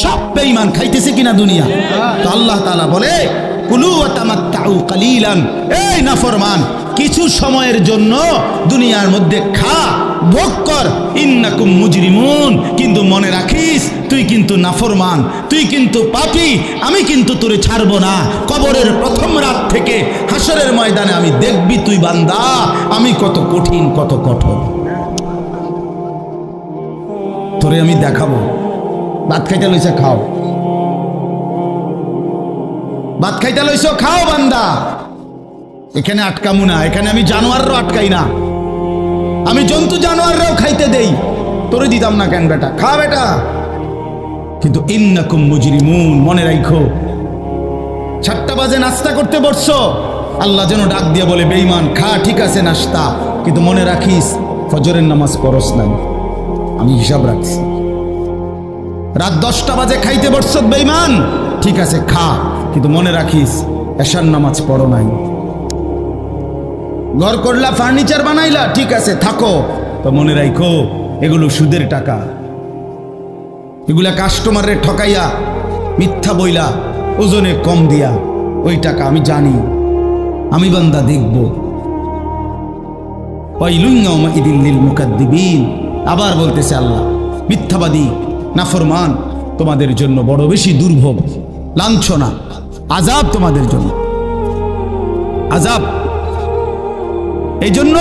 সব বেঈমান খাইতেছে কিনা দুনিয়া। তো আল্লাহ তাআলা বলে কুলু ওয়া তামাত্তাউ কালিলান, এই নাফরমান কিছু সময়ের জন্য দুনিয়ার মধ্যে খা, ভোগ কর, ইন্নাকুম মুজরিমুন, কিন্তু মনে রাখিস তুই কিন্তু নাফরমান, তুই কিন্তু পাপী, আমি কিন্তু তোরে ছাড়বো না। কবরের প্রথম রাত থেকে হাসরের ময়দানে আমি দেখবি তুই বান্দা আমি কত কঠিন কত কঠোর, তোরে আমি দেখাবো। ভাত খাইতে লইছে খাও, ভাত খাইতে লইছো খাও বান্দা, এখানে আটকামু না, এখানে আমি জানোয়াররাও আটকাই না, আমি জন্তু জানোয়াররাও খাইতে দেই, তোরে দিতাম না কেন বেটা, খা বেটা। কিন্তু ইন্নাকুম মুজরিমুন, মনে রাখো 7টা বাজে নাস্তা করতে বসছো, আল্লাহ যেন ডাক দিয়ে বলে বেঈমান খা, ঠিক আছে নাস্তা, কিন্তু মনে রাখিস ফজরের নামাজ পড়স নাই, আমি হিসাব রাখছি। রাত 10টা বাজে খাইতে বসছো বেঈমান, ঠিক আছে খা, কিন্তু মনে রাখিস এশার নামাজ পড়ো নাই। ঘর করলা, ফার্নিচার বানাইলা, ঠিক আছে থাকো, তো মনে রাখো এগুলো সুদের টাকা, এগুলা কাস্টমারের ঠকাইয়া মিথ্যা বইলা ওজনে কম দিয়া ওই টাকা আমি জানি, আমি বান্দা দেখব। ওয়াইলুন ইয়াউমাইযিল লিল মুকাদ্দিবিন, আবার বলতেছে আল্লাহ মিথ্যাবাদী নাফরমান তোমাদের জন্য বড় বেশি দুর্ভোগ, লাঞ্ছনা, আযাব তোমাদের জন্য, আযাব। এই জন্য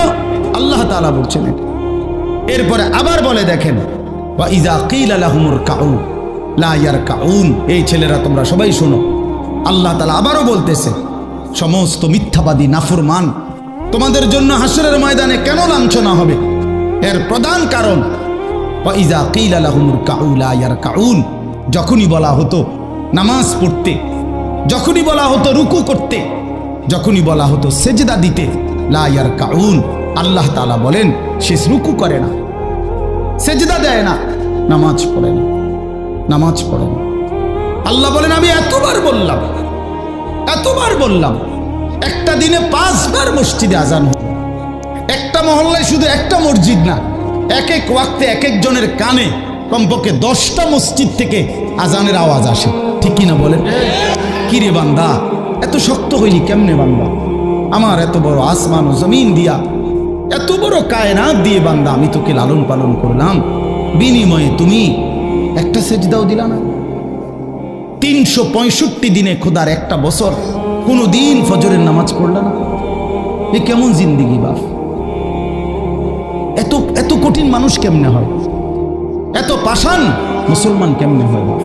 আল্লাহ তাআলা বলছেন। এরপরে আবার বলে দেখেন ওয়া ইযা কিলা লাহুমুর কাউ লা ইয়ারকাউন, এই ছেলেরা তোমরা সবাই শোনো, আল্লাহ তাআলা আবারও বলতেছে সমস্ত মিথ্যাবাদী নাফরমান তোমাদের জন্য হাসরের ময়দানে কেন লাঞ্ছনা হবে, এর প্রধান কারণ ওয়া ইযা কিলা লাহুমুর কাউ লা ইয়ারকাউন, যখনই বলা হতো নামাজ পড়তে, যখনই বলা হতো রুকু করতে, যখনই বলা হতো সেজদা দিতে, লা ইয়ারকাউন, আল্লাহ তাআলা বলেন সে রুকু করে না, সেজদা দেয় না, নামাজ পড়ে না, নামাজ পড়ে না। আল্লাহ বলেন আমি এতবার বললাম, একটা দিনে 5 বার মসজিদে আজান হয়, একটা মহল্লায় শুধু একটা মসজিদ না, এক এক ওয়াক্তে এক একজনের কানে কমপক্ষে 10টা মসজিদ থেকে আজানের আওয়াজ আসে, ঠিক কিনা বলেন? কি রে বান্দা এত শক্ত হইলি কেমনে বান্দা, আমার এত বড় আসমান ও জমিন দিয়া, এত বড় কায়নাত দিয়ে বান্দা আমি তোকে লালন পালন করলাম, বিনিময়ে তুমি একটা সেজদাও দিলা না। 365 দিনে খোদার একটা বছর কোনো দিন ফজরের নামাজ পড়লা না, এ কেমন জিন্দিগি বাপ? এত এত কঠিন মানুষ কেমনে হয়, এত পাষাণ মুসলমান কেমনে হয়?